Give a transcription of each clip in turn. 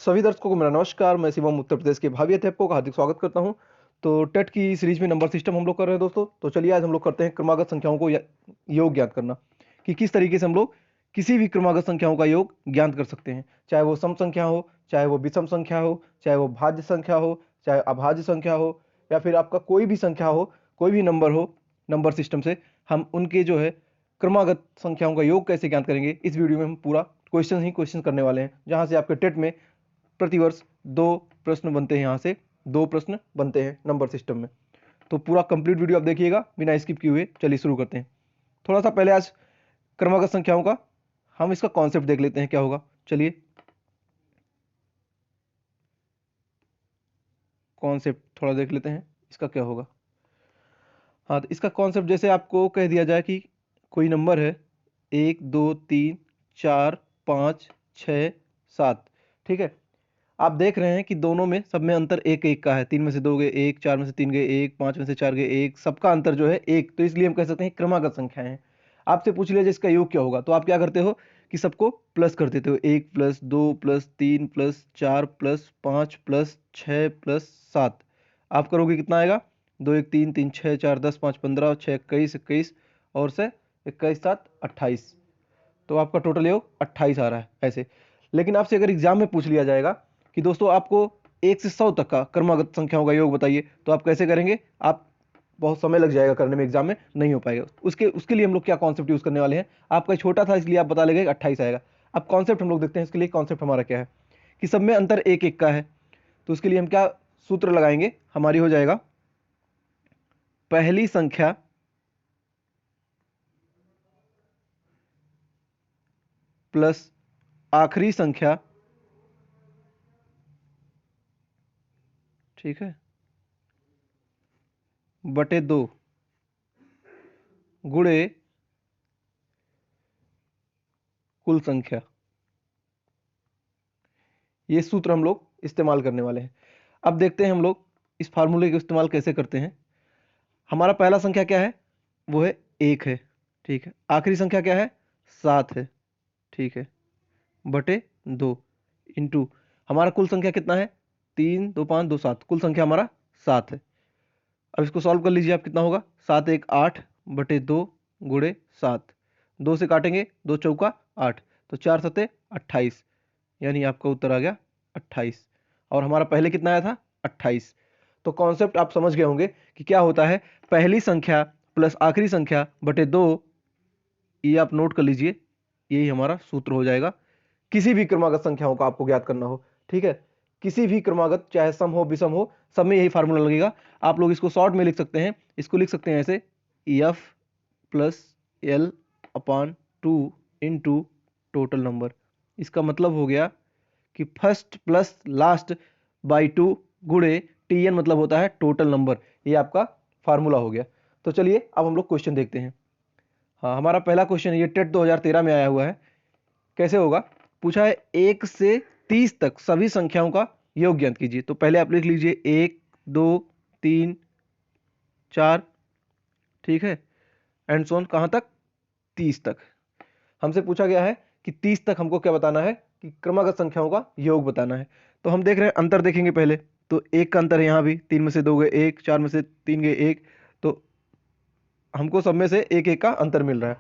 सभी दर्शकों को मेरा नमस्कार। मैं शिवम उत्तर प्रदेश के भावी अध्यापकों का हार्दिक स्वागत करता हूं। तो टेट की सीरीज में नंबर सिस्टम हम लोग कर रहे हैं दोस्तों। तो चलिए आज हम लोग करते हैं क्रमागत संख्याओं को योग ज्ञात करना, कि किस तरीके से हम लोग किसी भी क्रमागत संख्याओं का योग ज्ञात कर सकते हैं, चाहे वो सम संख्या हो, चाहे वो विषम संख्या हो, चाहे वो भाज्य संख्या हो, चाहे अभाज्य संख्या हो, या फिर आपका कोई भी संख्या हो, कोई भी नंबर हो। नंबर सिस्टम से हम उनके जो है क्रमागत संख्याओं का योग कैसे ज्ञात करेंगे, इस वीडियो में हम पूरा क्वेश्चन करने वाले हैं, जहां से आपके टेट में प्रतिवर्ष 2 प्रश्न बनते हैं। यहाँ से 2 प्रश्न बनते हैं नंबर सिस्टम में। तो पूरा कंप्लीट वीडियो आप देखिएगा बिना स्किप किए हुए। चलिए शुरू करते हैं। थोड़ा सा पहले आज क्रमागत संख्याओं का हम इसका कॉन्सेप्ट देख लेते हैं क्या होगा। चलिए कॉन्सेप्ट थोड़ा देख लेते हैं इसका क्या होगा। हाँ, तो इसका कॉन्सेप्ट जैसे आपको कह दिया जाए कि कोई नंबर है 1 2 3 4 5 6 7, ठीक है। आप देख रहे हैं कि दोनों में सब में अंतर एक एक का है। 3 में से 2 गए 1, 4 में से 3 गए 1, 5 में से 4 गए 1, सबका अंतर जो है 1। तो इसलिए हम कह सकते हैं क्रमागत संख्याएं हैं। आपसे पूछ लिया जाए इसका योग क्या होगा, तो आप क्या करते हो कि सबको प्लस कर देते हो। 1 plus 2 plus 3 plus 4 plus 5 plus 6 plus 7। आप करोगे कितना आएगा, 2 1 3 3 6 4 10 5 15 6 21 21 और से 21 7 28। तो आपका टोटल योग 28 आ रहा है ऐसे। लेकिन आपसे अगर एग्जाम में पूछ लिया जाएगा कि दोस्तों आपको 1 से 100 तक का क्रमागत संख्याओं का योग बताइए, तो आप कैसे करेंगे। आप बहुत समय लग जाएगा करने में, एग्जाम में नहीं हो पाएगा। उसके उसके लिए हम लोग क्या कॉन्सेप्ट यूज करने वाले हैं। आपका छोटा था इसलिए आप बता लेंगे 28 आएगा। अब कॉन्सेप्ट हम लोग देखते हैं। इसके लिए कॉन्सेप्ट हमारा क्या है कि सब में अंतर एक एक का है। तो उसके लिए हम क्या सूत्र लगाएंगे, हमारी हो जाएगा पहली संख्या प्लस आखिरी संख्या, ठीक है, बटे 2 गुणे कुल संख्या। ये सूत्र हम लोग इस्तेमाल करने वाले हैं। अब देखते हैं हम लोग इस फार्मूले का इस्तेमाल कैसे करते हैं। हमारा पहला संख्या क्या है, वो है 1 है, ठीक है। आखिरी संख्या क्या है, 7 है, ठीक है, बटे 2 इंटू हमारा कुल संख्या कितना है, 3 2 5 2 7, कुल संख्या हमारा 7 है। अब इसको सॉल्व कर लीजिए आप, कितना होगा, 7 1 8 बटे 2 गुणे 7। 2 से काटेंगे, 2 चौका 8, तो 4 सत्ते 28, यानी आपका उत्तर आ गया 28। और हमारा पहले कितना आया था, 28। तो कॉन्सेप्ट आप समझ गए होंगे कि क्या होता है, पहली संख्या प्लस आखिरी संख्या बटे 2। ये आप नोट कर लीजिए, यही हमारा सूत्र हो जाएगा किसी भी क्रमागत संख्याओं का आपको ज्ञात करना हो, ठीक है। किसी भी क्रमागत, चाहे सम हो विषम हो, सब में यही फार्मूला लगेगा। आप लोग इसको शॉर्ट में लिख सकते हैं। इसको लिख सकते हैं ऐसे, एफ प्लस एल अपान 2 इंटू टोटल नंबर। इसका मतलब हो गया कि फर्स्ट प्लस लास्ट बाई 2 गुणे टी एन, मतलब होता है टोटल नंबर। ये आपका फार्मूला हो गया। तो चलिए अब हम लोग क्वेश्चन देखते हैं। हाँ, हमारा पहला क्वेश्चन ये टेट 2013 में आया हुआ है। कैसे होगा, पूछा है 1 से 30 तक सभी संख्याओं का योग ज्ञात कीजिए। तो पहले आप लिख लीजिए 1 2 3 4, ठीक है, एंड सोन कहां तक, 30 तक। हमसे पूछा गया है कि 30 तक हमको क्या बताना है, कि क्रमागत संख्याओं का योग बताना है। तो हम देख रहे हैं अंतर देखेंगे पहले। तो 1 का अंतर है यहाँ भी, 3 में से 2 गए 1, 4 में से 3 गए 1, तो हमको सब में से एक एक का अंतर मिल रहा है।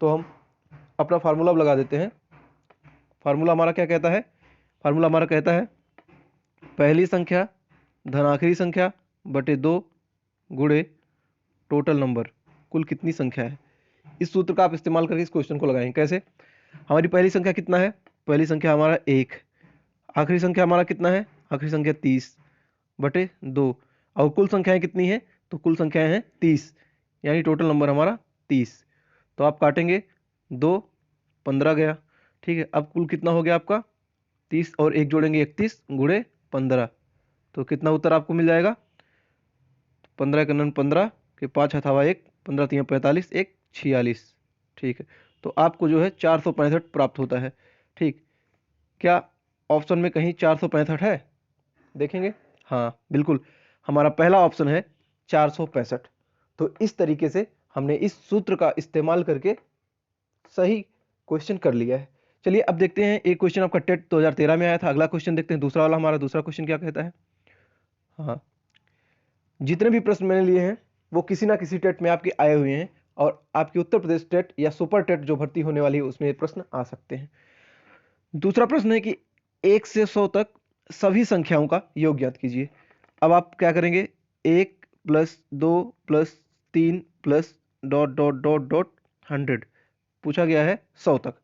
तो हम अपना फार्मूला लगा देते हैं। फार्मूला हमारा क्या कहता है, फार्मूला हमारा कहता है पहली संख्या धन आखिरी संख्या बटे 2 गुणे टोटल नंबर, कुल कितनी संख्या है। इस सूत्र का आप इस्तेमाल करके इस क्वेश्चन को लगाएंगे। कैसे, हमारी पहली संख्या कितना है, पहली संख्या हमारा 1, आखिरी संख्या हमारा कितना है, आखिरी संख्या 30 बटे 2, और कुल संख्याएं कितनी है, तो कुल संख्याएं हैं 30, यानी टोटल नंबर हमारा 30। तो आप काटेंगे, 2 15 गया, ठीक है। अब कुल कितना हो गया आपका, 30 और 1 जोड़ेंगे 31 गुणे 15, तो कितना उत्तर आपको मिल जाएगा, 15 का 15 के 5 हथावा 1, 15 3 45 1 46, ठीक है। तो आपको जो है 465 प्राप्त होता है, ठीक। क्या ऑप्शन में कहीं 465 है, देखेंगे, हाँ बिल्कुल, हमारा पहला ऑप्शन है 465। तो इस तरीके से हमने इस सूत्र का इस्तेमाल करके सही क्वेश्चन कर लिया है। चलिए अब देखते हैं, एक क्वेश्चन आपका टेट 2013 में आया था। अगला क्वेश्चन देखते हैं, दूसरा वाला हमारा दूसरा क्वेश्चन क्या कहता है। हाँ, जितने भी प्रश्न मैंने लिए हैं वो किसी ना किसी टेट में आपके आए हुए हैं, और आपकी उत्तर प्रदेश टेट या सुपर टेट जो भर्ती होने वाली है उसमें ये प्रश्न आ सकते हैं। दूसरा प्रश्न है कि 1 से 100 तक सभी संख्याओं का योग ज्ञात कीजिए। अब आप क्या करेंगे, 1 plus 2 plus 3 plus dot dot dot dot 100 पूछा गया है 100 तक,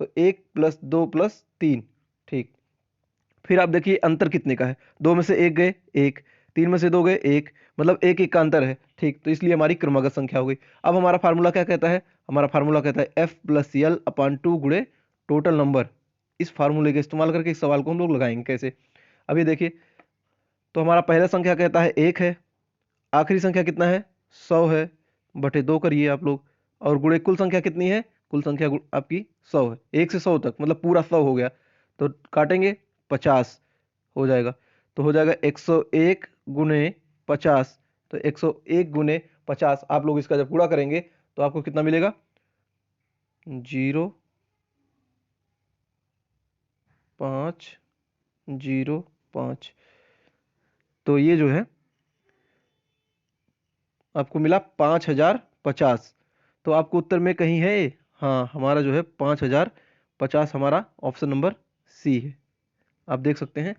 तो 1 प्लस 2 प्लस 3, ठीक। फिर आप देखिए अंतर कितने का है, 2 में से 1 गए 1, 3 में से 2 गए 1, मतलब 1 1 का अंतर है, ठीक। तो इसलिए हमारी क्रमागत संख्या हो गई। अब हमारा फार्मूला क्या कहता है, हमारा फार्मूला कहता है एफ प्लस यल अपॉन 2 गुणे टोटल नंबर। इस फार्मूले का इस्तेमाल करके इस सवाल को हम लोग लगाएंगे कैसे। अभी देखिए, तो हमारा पहला संख्या कहता है 1 है, आखिरी संख्या कितना है 100 है, बटे 2 करिए आप लोग, और गुणे कुल संख्या कितनी है, कुल संख्या आपकी 100 है। 1 से 100 तक मतलब पूरा 100 हो गया, तो काटेंगे 50 हो जाएगा, तो हो जाएगा 101 गुणे 50। तो 101 गुणे 50 आप लोग इसका जब पूरा करेंगे तो आपको कितना मिलेगा, 0.505। तो ये जो है आपको मिला 5050। तो आपको उत्तर में कहीं है, हाँ हमारा जो है 5050, हमारा ऑप्शन नंबर सी है। आप देख सकते हैं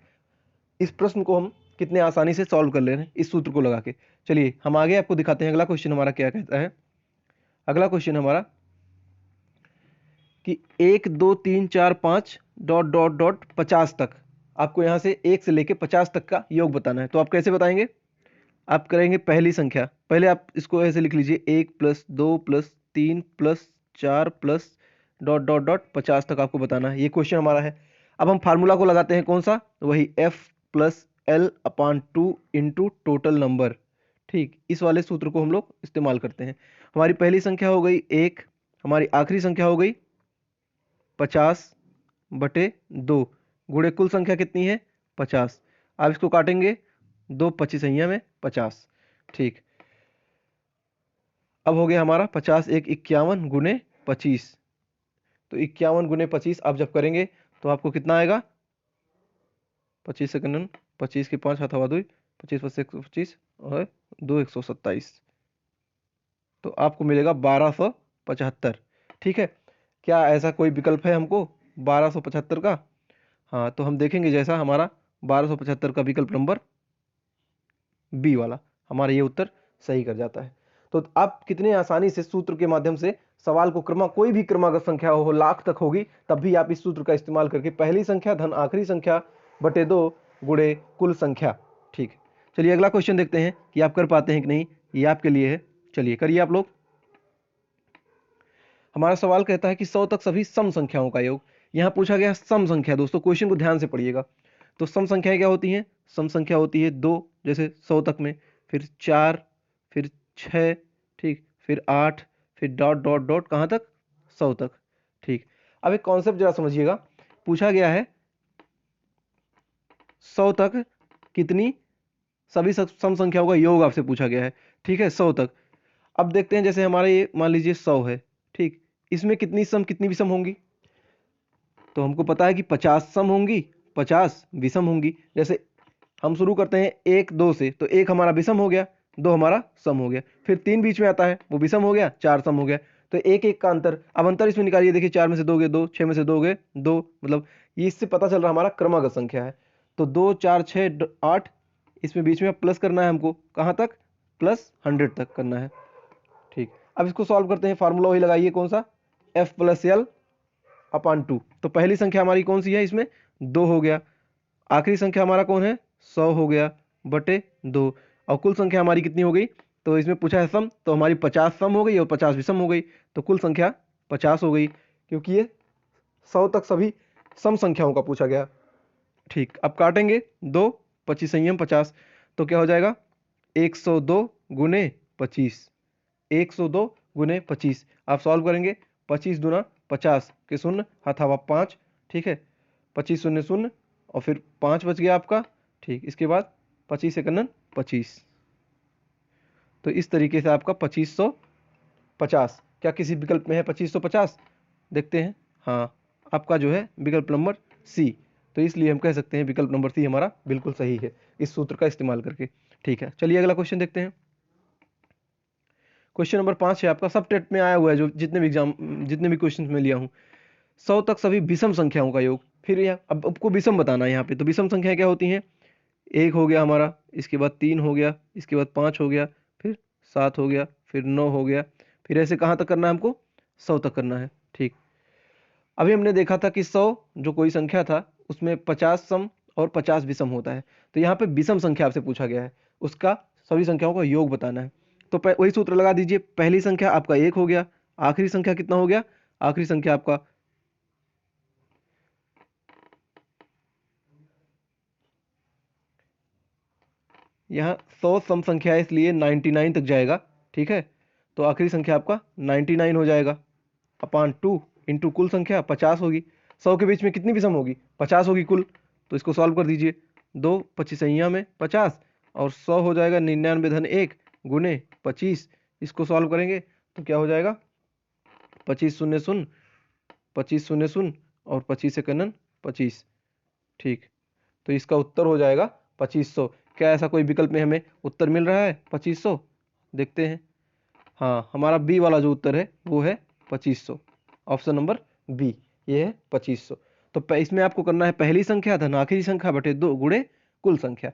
इस प्रश्न को हम कितने आसानी से सॉल्व कर ले रहे हैं इस सूत्र को लगा के। चलिए हम आगे आपको दिखाते हैं अगला क्वेश्चन हमारा क्या कहता है। अगला क्वेश्चन हमारा कि 1 2 3 4 5 डॉट डॉट डॉट 50 तक, आपको यहाँ से 1 से लेके 50 तक का योग बताना है। तो आप कैसे बताएंगे, आप करेंगे पहली संख्या, पहले आप इसको ऐसे लिख लीजिए 1 plus 2 plus 3 plus 4 plus dot dot dot 50 तक आपको बताना है। ये क्वेश्चन हमारा है। अब हम फार्मूला को लगाते हैं, कौन सा, वही F plus L upon 2 into total number, ठीक। इस वाले सूत्र को हम लोग इस्तेमाल करते हैं। हमारी पहली संख्या हो गई 1, हमारी आखिरी संख्या हो गई 50 बटे 2, गुणे कुल संख्या कितनी है 50। आप इसको काटेंगे, 2 25 में 50, ठीक। अब हो गया हमारा 50 1 51 गुणे 25, तो 51 गुणे 25 आप जब करेंगे तो आपको कितना आएगा, 25 सेकंड 25 के 5 हाथ हवा 2, 25 25 125 और 2 127, तो आपको मिलेगा 1275, ठीक है। क्या ऐसा कोई विकल्प है हमको 1275 का, हाँ तो हम देखेंगे जैसा हमारा 1275 का विकल्प नंबर बी वाला, हमारा ये उत्तर सही कर जाता है। तो आप कितने आसानी से सूत्र के माध्यम से सवाल को कोई भी क्रमागत संख्या हो, लाख तक होगी, तब भी आप इस सूत्र का इस्तेमाल करके पहली संख्या धन आखिरी संख्या बटे 2 गुणे कुल संख्या, ठीक है। चलिए अगला क्वेश्चन देखते हैं कि आप कर पाते हैं कि नहीं, ये आपके लिए है। चलिए करिए आप लोग। हमारा सवाल कहता है कि 100 तक सभी सम संख्याओं का योग। यहाँ पूछा गया सम संख्या, दोस्तों क्वेश्चन को ध्यान से पढ़िएगा। तो सम संख्याएं क्या होती हैं, सम संख्या होती है 2, जैसे 100 तक में, फिर 4, फिर 6, ठीक, फिर 8, फिर डॉट डॉट डॉट कहाँ तक 100 तक, ठीक। अब एक कॉन्सेप्ट जरा समझिएगा, पूछा गया है 100 तक कितनी सभी सम संख्याओं का योग आपसे पूछा गया है, ठीक है 100 तक। अब देखते हैं, जैसे हमारा ये मान लीजिए 100 है, ठीक, इसमें कितनी विषम होंगी, तो हमको पता है कि 50 सम होंगी 50 विषम होंगी। जैसे हम शुरू करते हैं 1 2 से, तो 1 हमारा विषम हो गया, 2 हमारा सम हो गया, फिर 3 बीच में आता है वो विषम हो गया, 4 सम हो गया। तो 1 1 का अंतर, अब अंतर इसमें निकालिए, देखिए 4 में से 2 गए 2, 6 में से 2 गए 2, मतलब ये इससे पता चल रहा हमारा क्रमागत संख्या है। तो 2 4 6 8, इसमें बीच में प्लस करना है हमको, कहाँ तक, प्लस 100 तक करना है, ठीक। अब इसको सॉल्व करते हैं, फार्मूला वही लगाइए, कौन सा, एफ प्लस एल अपॉन 2। तो पहली संख्या हमारी कौन सी है, इसमें 2 हो गया, आखिरी संख्या हमारा कौन है 100 हो गया, बटे 2, और कुल संख्या हमारी कितनी हो गई, तो इसमें पूछा है सम, तो हमारी 50 सम हो गई और 50 विषम हो गई, तो कुल संख्या 50 हो गई, क्योंकि ये 100 तक सभी सम संख्याओं का पूछा गया, ठीक। अब काटेंगे 2 25 संयम 50, तो क्या हो जाएगा 102 गुने 25, 102 गुने 25, आप सॉल्व करेंगे, 25 दूना 50 के शून्य हथावा 5, ठीक है, 25 शून्य शून्य और फिर 5 बच गया आपका, ठीक। इसके बाद 25 एकनन 25, तो इस तरीके से आपका 2550, क्या किसी विकल्प में है 2550, देखते हैं, हाँ आपका जो है विकल्प नंबर सी। तो इसलिए हम कह सकते हैं विकल्प नंबर सी हमारा बिल्कुल सही है इस सूत्र का इस्तेमाल करके। ठीक है, चलिए अगला क्वेश्चन देखते हैं। क्वेश्चन नंबर 5 है आपका, सब टेट में आया हुआ है, जो जितने भी क्वेश्चन में लिया हूँ। 100 तक सभी विषम संख्याओं का योग। फिर यह अब आपको विषम बताना है यहाँ पे। तो विषम संख्याएं क्या होती हैं? 1 हो गया हमारा, इसके बाद 3 हो गया, इसके बाद 5 हो गया, फिर 7 हो गया, फिर 9 हो गया, फिर ऐसे कहाँ तक करना है हमको? 100 तक करना है। ठीक, अभी हमने देखा था कि 100 जो कोई संख्या था उसमें 50 सम और 50 विषम होता है। तो यहाँ पे विषम संख्या आपसे पूछा गया है, उसका सभी संख्याओं का योग बताना है। तो वही सूत्र लगा दीजिए। पहली संख्या आपका 1 हो गया, आखिरी संख्या कितना हो गया? आखिरी संख्या आपका यहाँ 100 सम संख्या है इसलिए 99 तक जाएगा। ठीक है, तो आखिरी संख्या आपका 99 हो जाएगा अपान 2 इंटू कुल संख्या 50 होगी। 100 के बीच में कितनी विषम होगी? 50 होगी कुल। तो इसको सॉल्व कर दीजिए। 2 पच्चीसैया में 50 और 100 हो जाएगा 99 धन 1 गुने 25। इसको सॉल्व करेंगे तो क्या हो जाएगा? 25 शून्य शून्य, 25 शून्य शून्य और 25 एकनन 25। ठीक, तो इसका उत्तर हो जाएगा 2500। क्या ऐसा कोई विकल्प में हमें उत्तर मिल रहा है 2500? देखते हैं। हाँ, हमारा बी वाला जो उत्तर है वो है 2500। ऑप्शन नंबर बी, ये है 2500। तो इसमें आपको करना है पहली संख्या धन आखिरी संख्या बटे 2 गुणे कुल संख्या।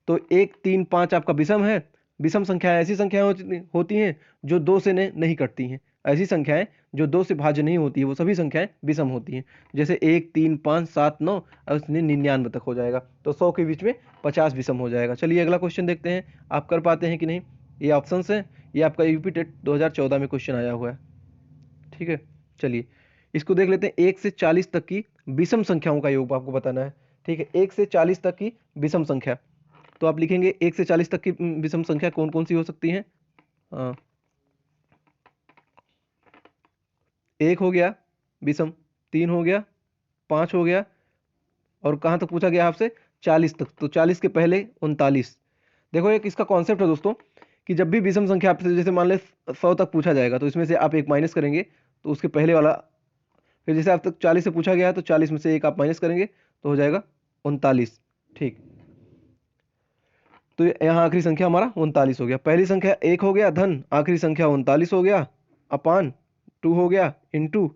तो 1 3 5 आपका विषम है। विषम संख्याएं ऐसी संख्याएं होती हैं जो 2 से नहीं कटती हैं। ऐसी संख्याएं जो 2 से भाज्य नहीं होती है वो सभी संख्याएं विषम होती हैं। जैसे 1 3 5 7 9 और उसने 99 तक हो जाएगा। तो 100 के बीच में 50 विषम हो जाएगा। चलिए अगला क्वेश्चन देखते हैं, आप कर पाते हैं कि नहीं। ये ऑप्शन है, ये आपका यूपी टेट 2014 में क्वेश्चन आया हुआ है। ठीक है, चलिए इसको देख लेते हैं। 1 से 40 तक की विषम संख्याओं का योग आपको बताना है। ठीक है, 1 से 40 तक की विषम संख्या। तो आप लिखेंगे 1 से 40 तक की विषम संख्या कौन कौन सी हो सकती है? 1 हो गया विषम, 3 हो गया, 5 हो गया, और कहाँ तक पूछा गया आपसे? 40 तक। तो 40 के पहले 39। देखो एक इसका कॉन्सेप्ट है दोस्तों कि जब भी विषम संख्या आपसे, जैसे मान ले 100 तक पूछा जाएगा तो इसमें से आप एक माइनस करेंगे तो उसके पहले वाला, फिर जैसे आप तक 40 से पूछा गया है तो 40 में से एक आप माइनस करेंगे तो हो जाएगा 39। ठीक, तो यहाँ आखिरी संख्या हमारा 39 हो गया। पहली संख्या 1 हो गया धन आखिरी संख्या 39 हो गया अपान 2 हो गया इंटू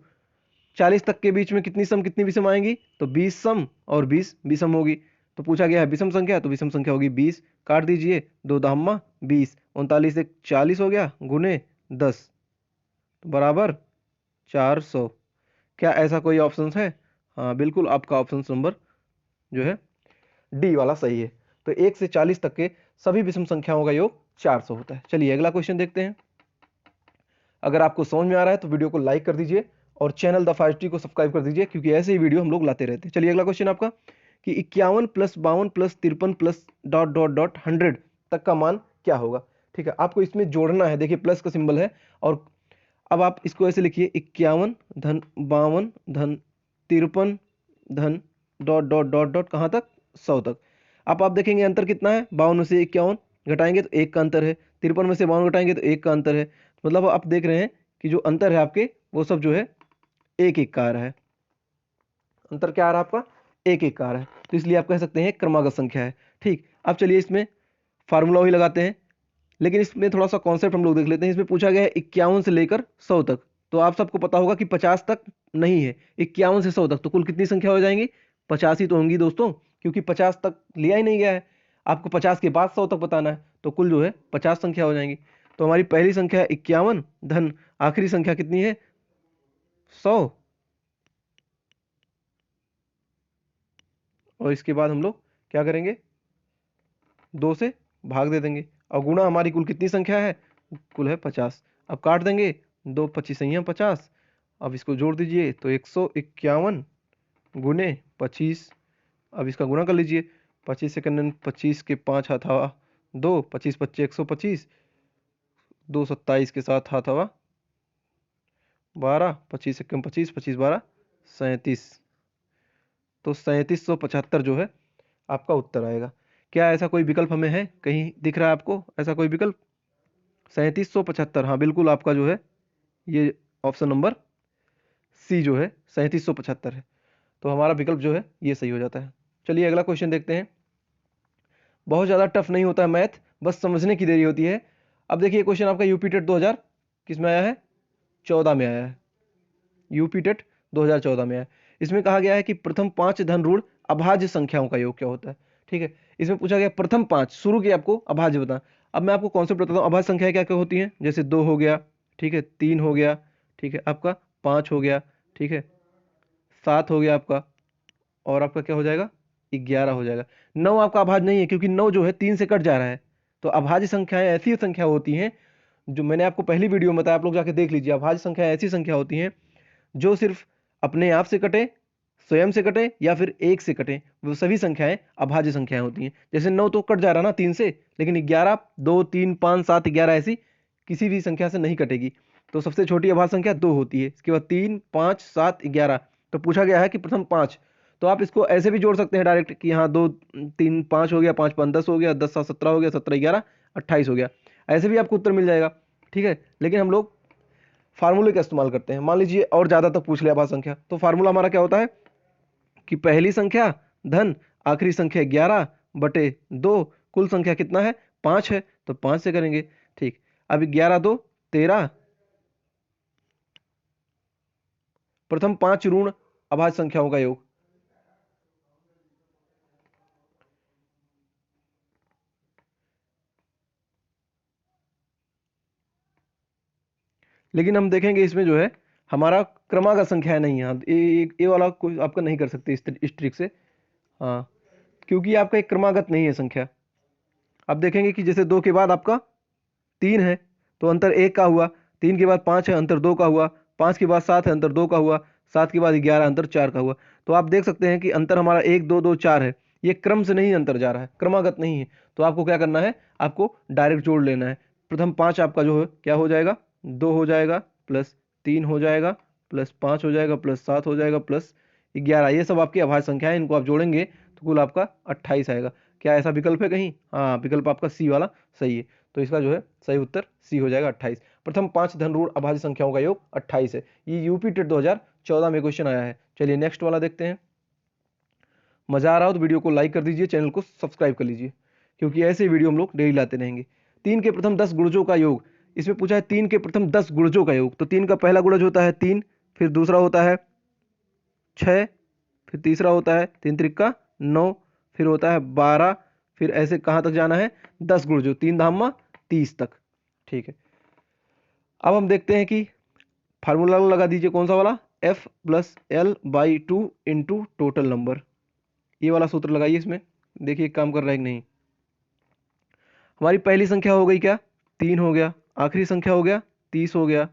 40 तक के बीच में कितनी विषम आएंगी? तो 20 सम और 20 विषम होगी। तो पूछा गया है विषम संख्या, तो विषम संख्या होगी 20। काट दीजिए, 2 दामा 20, 39 एक 40 हो गया गुने 10 बराबर 400। क्या ऐसा कोई ऑप्शन है? हाँ बिल्कुल, आपका ऑप्शन नंबर जो है डी वाला सही है। तो 1 से 40 तक के सभी विषम संख्याओं का योग 400 होता है। चलिए अगला क्वेश्चन देखते हैं। अगर आपको समझ में आ रहा है तो वीडियो को लाइक कर दीजिए और चैनल द 5T को सब्सक्राइब कर दीजिए, क्योंकि ऐसे ही वीडियो हम लोग लाते रहते हैं। चलिए अगला क्वेश्चन आपका कि 51 plus 52 plus 53 plus dot dot dot 100 तक का मान क्या होगा? ठीक है, आपको इसमें जोड़ना है। देखिए प्लस का सिंबल है, और अब आप इसको ऐसे लिखिए 51 धन 52 धन 53 धन डॉट डॉट डॉट डॉट कहाँ तक? 100 तक। अब आप देखेंगे अंतर कितना है? 52 में से 51 घटाएंगे तो 1 का अंतर है, 53 में से 52 घटाएंगे तो 1 का अंतर है। मतलब आप देख रहे हैं कि जो अंतर है आपके वो सब जो है एक एक का आ रहा है। अंतर क्या आ रहा है आपका? एक एक का आ रहा है। तो इसलिए आप कह सकते हैं क्रमागत संख्या है। ठीक, अब चलिए इसमें फार्मूला ही लगाते हैं, लेकिन इसमें थोड़ा सा कॉन्सेप्ट हम लोग देख लेते हैं। इसमें पूछा गया है 51 से लेकर 100 तक। तो आप सबको पता होगा कि 50 तक नहीं है, 51 से 100 तक तो कुल कितनी संख्या हो जाएंगी? 50 ही तो होंगी दोस्तों, क्योंकि 50 तक लिया ही नहीं गया है। आपको 50 के बाद 100 तक बताना है, तो कुल जो है 50 संख्या हो जाएंगी। तो हमारी पहली संख्या है 51 धन आखिरी संख्या कितनी है? 100, और इसके बाद हम लोग क्या करेंगे? 2 से भाग दे देंगे, और गुणा हमारी कुल कितनी संख्या है? कुल है 50। अब काट देंगे, 2 पच्चीसैया 50। अब इसको जोड़ दीजिए तो 151 गुने 25। अब इसका गुणा कर लीजिए, 25 से 25 के 5 हाथ हवा 2, 25 पच्चे 125, 2 27 के साथ हाथ हवा 12, 25 एकम 25, 25 12 37। तो 3775 जो है आपका उत्तर आएगा। क्या ऐसा कोई विकल्प हमें है? कहीं दिख रहा है आपको ऐसा कोई विकल्प? 3775, हाँ बिल्कुल आपका जो है ये ऑप्शन नंबर सी जो है 3775 है। तो हमारा विकल्प जो है ये सही हो जाता है। चलिए अगला क्वेश्चन देखते हैं। बहुत ज़्यादा टफ नहीं होता है मैथ, बस समझने की देरी होती है। अब देखिए क्वेश्चन आपका यूपी टेट 2000 किस में आया है, 14 में आया है। यूपी टेट 2014 में आया है। इसमें कहा गया है कि प्रथम 5 धन ऋण अभाज्य संख्याओं का योग क्या होता है। ठीक है, इसमें पूछा गया प्रथम 5, शुरू के आपको अभाज्य बता। अब मैं आपको कॉन्सेप्ट बताता हूँ। अभाज्य संख्या क्या क्या होती हैं, जैसे 2 हो गया, ठीक है, 3 हो गया, ठीक है, आपका 5 हो गया, ठीक है, 7 हो गया आपका, और आपका क्या हो जाएगा, 11 हो जाएगा। 9 आपका अभाज्य नहीं है, क्योंकि 9 जो है 3 से कट जा रहा है। तो अभाज्य संख्याएं ऐसी संख्या होती हैं, जो मैंने आपको पहली वीडियो में बताया, आप लोग जाके देख लीजिए। अभाज्य संख्या ऐसी संख्या होती हैं जो सिर्फ अपने आप से कटे, स्वयं से कटे, या फिर एक से कटे, वो सभी संख्याएं अभाज्य संख्याएं होती हैं। जैसे 9 तो कट जा रहा ना 3 से, लेकिन 11 2 3 5 7 11 ऐसी किसी भी संख्या से नहीं कटेगी। तो सबसे छोटी अभाज्य संख्या 2 होती है। इसके बाद 3 5 7 11। तो पूछा गया है कि प्रथम 5। तो आप इसको ऐसे भी जोड़ सकते हैं डायरेक्ट कि हाँ 2 3 5 हो गया, 5 5 10 हो गया, 10 7 17 हो गया, 17 11 28 हो गया। ऐसे भी आपको उत्तर मिल जाएगा। ठीक है, लेकिन हम लोग फार्मूले का इस्तेमाल करते हैं। मान लीजिए और ज्यादा तक पूछ लिया अभाज्य संख्या, तो फार्मूला हमारा क्या होता है कि पहली संख्या धन आखिरी संख्या 11 बटे 2, कुल संख्या कितना है 5 है, तो 5 से करेंगे। ठीक, अब 11 2 13, प्रथम 5 ऋण अभाज्य संख्याओं का योग। लेकिन हम देखेंगे इसमें जो है हमारा क्रमागत संख्या नहीं है। ये वाला कोई आपका नहीं कर सकते इस ट्रिक से। हाँ, क्योंकि आपका एक क्रमागत नहीं है संख्या। अब देखेंगे कि जैसे 2 के बाद आपका 3 है, तो अंतर 1 का हुआ। 3 के बाद 5 है, अंतर 2 का हुआ। 5 के बाद 7 है, अंतर 2 का हुआ। 7 के बाद 11, अंतर 4 का हुआ। तो आप देख सकते हैं कि अंतर हमारा 1 2 2 4 है। ये क्रम से नहीं अंतर जा रहा है, क्रमागत नहीं है। तो आपको क्या करना है, आपको डायरेक्ट जोड़ लेना है। प्रथम 5 आपका जो है क्या हो जाएगा, 2 हो जाएगा, प्लस 3 हो जाएगा, प्लस 5 हो जाएगा, प्लस 7 हो जाएगा, प्लस 11। ये सब आपकी अभाज्य संख्या है, इनको आप जोड़ेंगे तो कुल आपका 28 आएगा। क्या ऐसा विकल्प है कहीं? हाँ, विकल्प आपका सी वाला सही है। तो इसका जो है सही उत्तर सी हो जाएगा, 28। प्रथम 5 धन ऋण अभाज्य संख्याओं का योग 28 है। ये यूपी टेट 2014 में क्वेश्चन आया है। चलिए नेक्स्ट वाला देखते हैं। मजा आ रहा हो तो वीडियो को लाइक कर दीजिए, चैनल को सब्सक्राइब कर लीजिए, क्योंकि ऐसे वीडियो हम लोग डेली लाते रहेंगे। 3 के प्रथम 10 गुणजों का योग। इसमें पूछा है 3 के प्रथम 10 गुणजों का योग। तो 3 का पहला गुणज होता है 3, फिर दूसरा होता है 6, फिर तीसरा होता है 3 त्रिका 9, फिर होता है 12, फिर ऐसे कहाँ तक जाना है 10 गुणजों, 3 धामा 30 तक। ठीक है, अब हम देखते हैं कि फार्मूला लगा दीजिए कौन सा वाला, F plus L by 2 into total number. ये वाला सूत्र लगाइए इसमें, देखिए काम कर रहा है कि नहीं। हमारी पहली संख्या हो गई क्या, 3 हो गया। आखिरी संख्या हो गया 30 हो गया,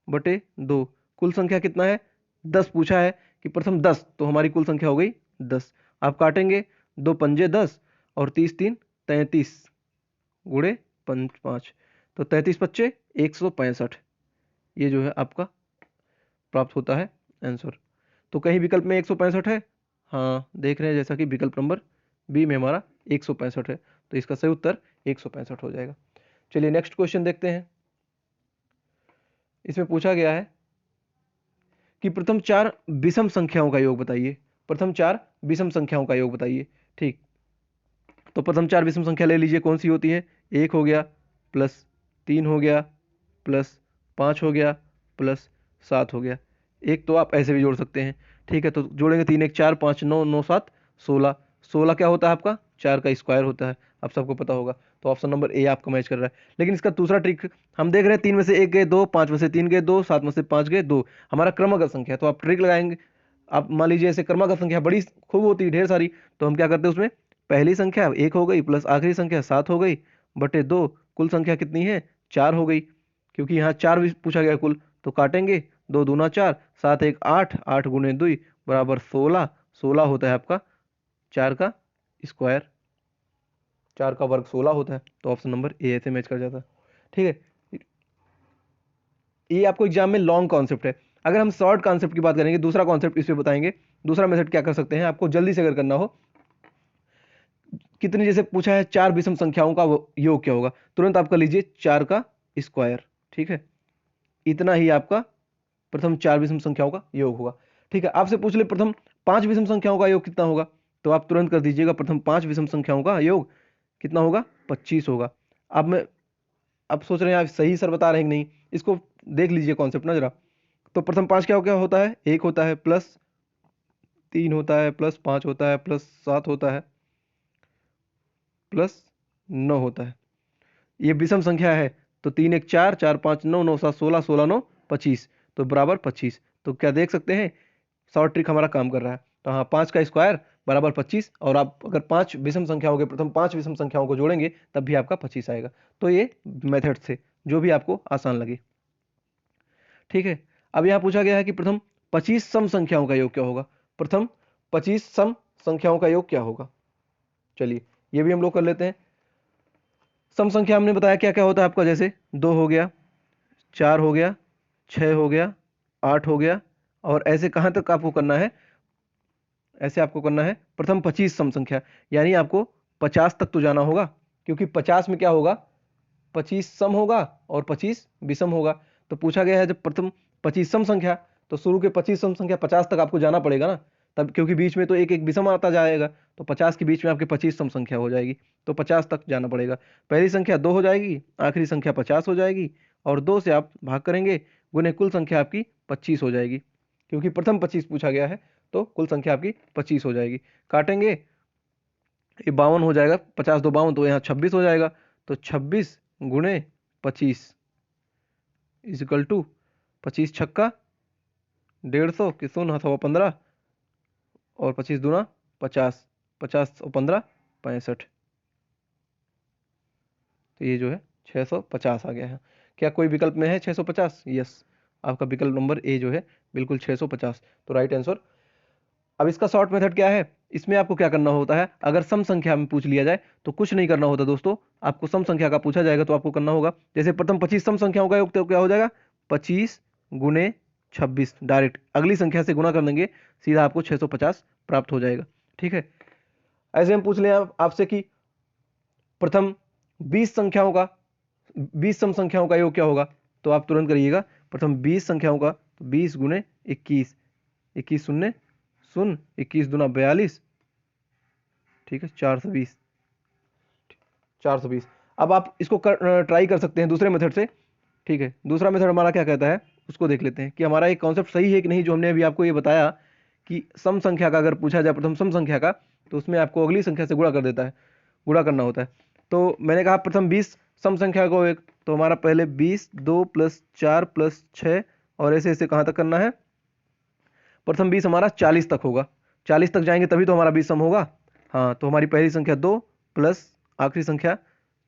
बटे 2। कुल संख्या कितना है 10 पूछा है कि प्रथम 10, तो हमारी कुल संख्या हो गई 10। आप काटेंगे 2 पंजे 10 और 30 3 33 गुणे 5, तो 33 पच्चे 165। ये जो है आपका प्राप्त होता है आंसर। तो कहीं विकल्प में 165 है, हाँ देख रहे हैं जैसा कि विकल्प नंबर बी में हमारा 165 है। तो इसका सही उत्तर 165 हो जाएगा। चलिए नेक्स्ट क्वेश्चन देखते हैं। इसमें पूछा गया है कि प्रथम 4 विषम संख्याओं का योग बताइए। प्रथम 4 विषम संख्याओं का योग बताइए। ठीक, तो प्रथम 4 विषम संख्या ले लीजिए, कौन सी होती है, 1 हो गया, प्लस 3 हो गया, प्लस 5 हो गया, प्लस 7 हो गया। एक तो आप ऐसे भी जोड़ सकते हैं। ठीक है, तो जोड़ेंगे 3 1 4 5 9 9 7 16। 16 क्या होता है आपका, 4 का स्क्वायर होता है, आप सबको पता होगा। तो ऑप्शन नंबर ए आपका मैच कर रहा है। लेकिन इसका दूसरा ट्रिक हम देख रहे हैं, 3 में से 1 गए 2, 5 में से 3 गए 2, 7 में से 5 गए 2, हमारा क्रमागत संख्या है। तो आप ट्रिक लगाएंगे। आप मान लीजिए ऐसे क्रमागत संख्या बड़ी खूब होती है, ढेर सारी, तो हम क्या करते हैं उसमें पहली संख्या 1 हो गई, प्लस आखिरी संख्या 7 हो गई, बटे 2, कुल संख्या कितनी है 4 हो गई। क्योंकि यहाँ 4 भी पूछा गया कुल, तो काटेंगे 2 दूना 4, 7 1 8, 8 गुणे 2 बराबर 16। 16 होता है आपका 4 का स्क्वायर, 4 का वर्ग 16 होता है। तो ऑप्शन नंबर ए ऐसे मैच कर जाता है। ठीक है, ये आपको एग्जाम में लॉन्ग कॉन्सेप्ट है। अगर हम शॉर्ट कॉन्सेप्ट की बात करेंगे, दूसरा कॉन्सेप्ट इस पे बताएंगे। दूसरा मेथड क्या कर सकते हैं, आपको जल्दी से अगर करना हो, कितनी जैसे पूछा है 4 विषम संख्याओं का योग क्या होगा, तुरंत आप कर लीजिए 4 का स्क्वायर। ठीक है, इतना ही आपका प्रथम 4 विषम संख्याओं का योग होगा। ठीक है, आपसे पूछ ले प्रथम 5 विषम संख्याओं का योग कितना होगा, तो आप तुरंत कर दीजिएगा, प्रथम 5 विषम संख्याओं का योग कितना होगा, 25 होगा। अब सोच रहे हैं आप सही सर बता रहे हैं कि नहीं, इसको देख लीजिए कॉन्सेप्ट ना जरा। तो प्रथम 5 क्या क्या होता है, 1 होता है, प्लस 3 होता है, प्लस 5 होता है, प्लस 7 होता है, प्लस 9 होता है। ये विषम संख्या है, तो 3 1 4, 4 5 9, 9 7 16, 16 9 25, तो बराबर 25। तो क्या देख सकते हैं, शॉर्ट ट्रिक हमारा काम कर रहा है। तो हाँ, 5 का स्क्वायर बराबर 25, और आप अगर 5 विषम संख्याओं के प्रथम 5 विषम संख्याओं को जोड़ेंगे तब भी आपका 25 आएगा। तो ये मेथड से जो भी आपको आसान लगे। ठीक है, अब यहाँ पूछा गया है कि प्रथम 25 सम संख्याओं का योग क्या होगा। प्रथम 25 सम संख्याओं का योग क्या होगा, चलिए ये भी हम लोग कर लेते हैं। सम संख्या हमने बताया क्या क्या होता है आपका, जैसे 2 हो गया, 4 हो गया, 6 हो गया, 8 हो गया, और ऐसे कहाँ तक आपको करना है, ऐसे आपको करना है प्रथम 25 सम संख्या, यानी आपको 50 तक तो जाना होगा, क्योंकि 50 में क्या होगा, 25 सम होगा और 25 विषम होगा। तो पूछा गया है जब प्रथम 25 सम संख्या, तो शुरू के 25 सम संख्या 50 तक आपको जाना पड़ेगा ना, तब क्योंकि बीच में तो एक एक विषम आता जाएगा, तो 50 के बीच में आपके 25 सम संख्या हो जाएगी, तो 50 तक जाना पड़ेगा। पहली संख्या 2 हो जाएगी, आखिरी संख्या 50 हो जाएगी, और 2 से आप भाग करेंगे, गुने कुल संख्या आपकी 25 हो जाएगी, क्योंकि प्रथम 25 पूछा गया है, तो कुल संख्या आपकी 25 हो जाएगी। काटेंगे, ये 52 हो जाएगा, 50 2 52, तो यहाँ 26 हो जाएगा, तो 26 गुणे 25 इजिकल टू 25 छक्का 150 कि 0 सवा 15, और 25 दूना 50, 50 और 15 65, तो ये जो है 650 आ गया है। क्या कोई विकल्प में है 650? यस, आपका विकल्प नंबर ए जो है बिल्कुल 650, तो राइट आंसर। अब इसका शॉर्ट मेथड क्या है, इसमें आपको क्या करना होता है, अगर सम संख्या में पूछ लिया जाए तो कुछ नहीं करना होता दोस्तों, आपको सम संख्या का पूछा जाएगा तो आपको करना होगा, जैसे प्रथम 25 सम संख्याओं का योग, तो क्या हो जाएगा, 25 गुने 26, डायरेक्ट अगली संख्या से गुना कर देंगे, सीधा आपको 650 प्राप्त हो जाएगा। ठीक है, ऐसे हम पूछ लें आपसे कि प्रथम 20 संख्याओं का 20 सम संख्याओं का योग क्या होगा, तो आप तुरंत करिएगा, प्रथम 20 संख्याओं का, तो 20 गुने 21, 21 शून्य शून्य, 21 दूना 42, ठीक है, 420, 420। अब आप इसको ट्राई कर सकते हैं दूसरे मेथड से। ठीक है, दूसरा मेथड हमारा क्या कहता है, उसको देख लेते हैं कि हमारा एक कॉन्सेप्ट सही है कि नहीं, जो हमने अभी आपको ये बताया कि सम संख्या का अगर पूछा जाए प्रथम सम संख्या का, तो उसमें आपको अगली संख्या से गुणा कर देता है, गुणा करना होता है। तो मैंने कहा प्रथम 20 सम संख्या को एक, तो हमारा पहले 20 2 प्लस 4 प्लस 6, और ऐसे ऐसे कहाँ तक करना है, प्रथम 20 हमारा 40 तक होगा, 40 तक जाएंगे तभी तो हमारा 20 सम होगा। हाँ, तो हमारी पहली संख्या 2 प्लस आखिरी संख्या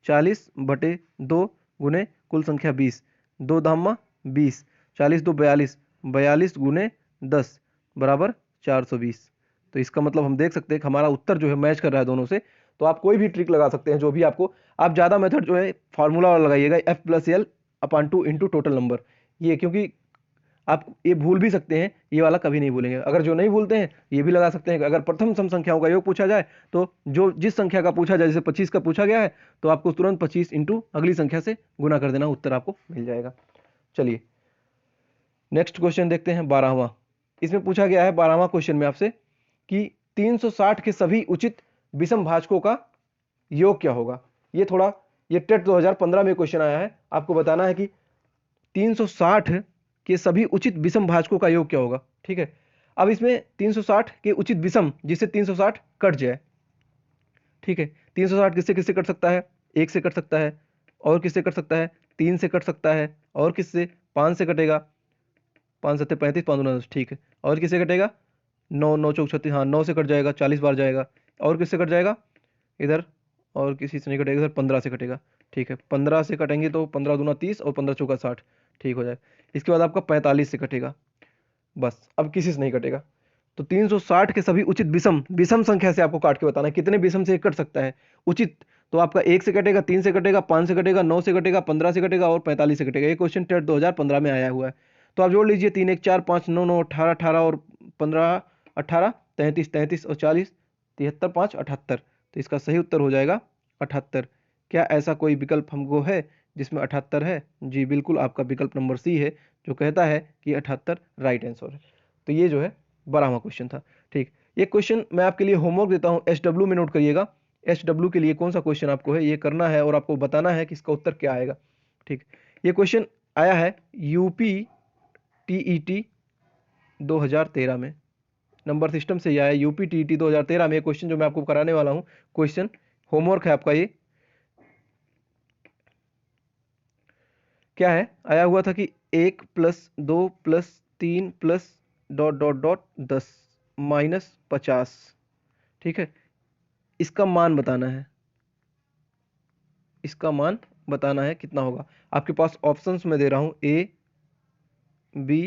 40/2 गुने कुल संख्या 20, 2 धामा 20, 40 2 42, 42 गुने 10 बराबर 420। तो इसका मतलब हम देख सकते हैं कि हमारा उत्तर जो है मैच कर रहा है दोनों से। तो आप कोई भी ट्रिक लगा सकते हैं, जो भी आपको, आप ज़्यादा मेथड जो है फार्मूला वाला लगाइएगा, F+L/2 इंटू टोटल नंबर, ये क्योंकि आप ये भूल भी सकते हैं, ये वाला कभी नहीं भूलेंगे। अगर जो नहीं भूलते हैं ये भी लगा सकते हैं कि अगर प्रथम सम संख्याओं का योग पूछा जाए, तो जो जिस संख्या का पूछा जाए, जैसे 25 का पूछा गया है, तो आपको तुरंत 25 इंटू अगली संख्या से गुना कर देना, उत्तर आपको मिल जाएगा। चलिए नेक्स्ट क्वेश्चन देखते हैं, 12वां। इसमें पूछा गया है 12वां क्वेश्चन में आपसे कि 360 के सभी उचित विषम भाजकों का योग क्या होगा। ये टेट 2015 में क्वेश्चन आया है, आपको बताना है कि 360 के सभी उचित विषम भाजकों का योग क्या होगा। ठीक है, अब इसमें 360 के उचित विषम, जिससे 360 कट जाए। ठीक है, 360 किससे किससे कट सकता है, 1 से कट सकता है, और किससे कट सकता है, 3 से कट सकता है, और किससे, 5 से कटेगा, 5 7 35 5 9 10, ठीक है, और किससे कटेगा, 9 9 चौक 36, हाँ 9 से कट जाएगा, 40 बार जाएगा, और किससे कट जाएगा इधर, और किसी से नहीं कटेगा, इधर 15 से कटेगा। ठीक है, 15 से कटेंगे तो 15 दूना 30 और 15 चौका 60, ठीक हो जाएगा। इसके बाद आपका 45 से कटेगा, बस अब किसी से नहीं कटेगा। तो 360 के सभी उचित विषम विषम संख्या से आपको काट के बताना है कितने विषम से कट सकता है उचित। तो आपका 1 से कटेगा, 3 से कटेगा, 5 से कटेगा, 9 से कटेगा, 15 से कटेगा और 45 से कटेगा। ये क्वेश्चन टेट 2015 में आया हुआ है। तो आप जोड़ लीजिए, 3 1 4 5 9 9 18 18 और 15 18 33 33 और 40 73 5 78। तो इसका सही उत्तर हो जाएगा 78। क्या ऐसा कोई विकल्प हमको है जिसमें 78 है। जी बिल्कुल, आपका विकल्प नंबर सी है जो कहता है कि 78 राइट आंसर है। तो ये जो है 12वां क्वेश्चन था। ठीक, ये क्वेश्चन मैं आपके लिए होमवर्क देता हूँ, SW में नोट करिएगा। SW के लिए कौन सा क्वेश्चन आपको है ये करना है और आपको बताना है कि इसका उत्तर क्या आएगा। ठीक, ये क्वेश्चन आया है यूपी TET 2013 में, नंबर सिस्टम से यह आया यूपी TET 2013 में। क्वेश्चन जो मैं आपको कराने वाला हूँ, क्वेश्चन होमवर्क है आपका। ये क्या है, आया हुआ था कि 1 + 2 + 3 + ... (10 - 50)। ठीक है, इसका मान बताना है, इसका मान बताना है कितना होगा। आपके पास ऑप्शंस में दे रहा हूं A, B,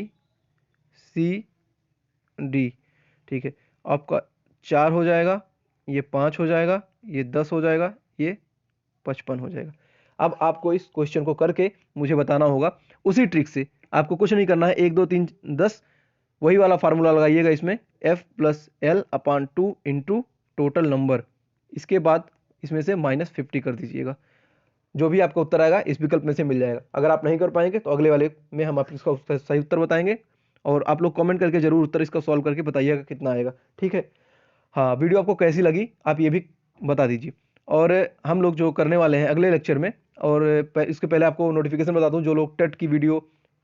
C, D। ठीक है, आपका 4 हो जाएगा, ये 5 हो जाएगा, ये 10 हो जाएगा, ये 55 हो जाएगा। अब आपको इस क्वेश्चन को करके मुझे बताना होगा उसी ट्रिक से। आपको कुछ नहीं करना है, 1 2 3 10 वही वाला फार्मूला लगाइएगा इसमें, F + L/2 into total number. इसके बाद इसमें से -50 कर दीजिएगा। जो भी आपका उत्तर आएगा इस विकल्प में से मिल जाएगा। अगर आप नहीं कर पाएंगे तो अगले वाले में हम आपको इसका सही उत्तर बताएंगे, और आप लोग कमेंट करके जरूर उत्तर इसका सॉल्व करके बताइएगा कितना आएगा। ठीक है, हाँ, वीडियो आपको कैसी लगी आप ये भी बता दीजिए। और हम लोग जो करने वाले हैं अगले लेक्चर में, और इसके पहले आपको नोटिफिकेशन बता दूं, जो लोग टेट की वीडियो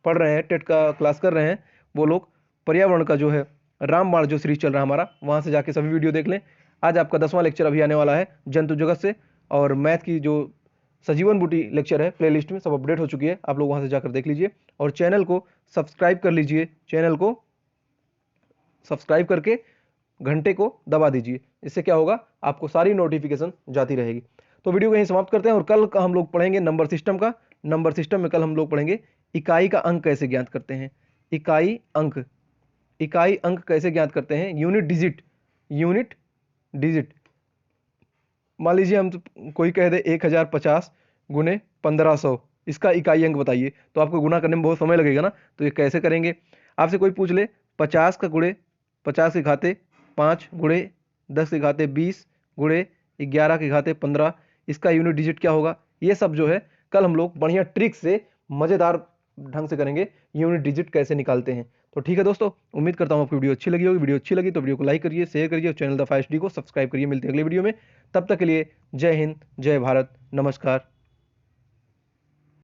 पढ़ रहे हैं, टेट का क्लास कर रहे हैं, वो लोग पर्यावरण का जो है रामबाण जो सीरीज चल रहा है हमारा, वहाँ से जाके सभी वीडियो देख लें। आज आपका 10वां लेक्चर अभी आने वाला है जंतु जगत से, और मैथ की जो सजीवन बूटी लेक्चर है प्लेलिस्ट में सब अपडेट हो चुकी है, आप लोग वहाँ से जाकर देख लीजिए। और चैनल को सब्सक्राइब कर लीजिए, चैनल को सब्सक्राइब करके घंटे को दबा दीजिए। इससे क्या होगा, आपको सारी नोटिफिकेशन जाती रहेगी। तो वीडियो को यहीं समाप्त करते हैं, और कल का हम लोग पढ़ेंगे नंबर सिस्टम का। नंबर सिस्टम में कल हम लोग पढ़ेंगे इकाई का अंक कैसे ज्ञात करते हैं। इकाई अंक, इकाई अंक कैसे ज्ञात करते हैं, यूनिट डिजिट, यूनिट डिजिट। मान लीजिए हम कोई कह दे 1050 × 1500, इसका इकाई अंक बताइए, तो आपको गुना करने में बहुत समय लगेगा ना। तो ये कैसे करेंगे, आपसे कोई पूछ ले 50 का गुणे 50 के घाते 5 × 10 के घाते 20 × 11 के घाते 15, इसका यूनिट डिजिट क्या होगा। ये सब जो है कल हम लोग बढ़िया ट्रिक से मज़ेदार ढंग से करेंगे, यूनिट डिजिट कैसे निकालते हैं। तो ठीक है दोस्तों, उम्मीद करता हूँ आपको वीडियो अच्छी लगी होगी। वीडियो अच्छी लगी तो वीडियो को लाइक करिए, शेयर करिए, और चैनल द 5D को सब्सक्राइब करिए। मिलते हैं अगले वीडियो में, तब तक के लिए जय हिंद, जय भारत, नमस्कार।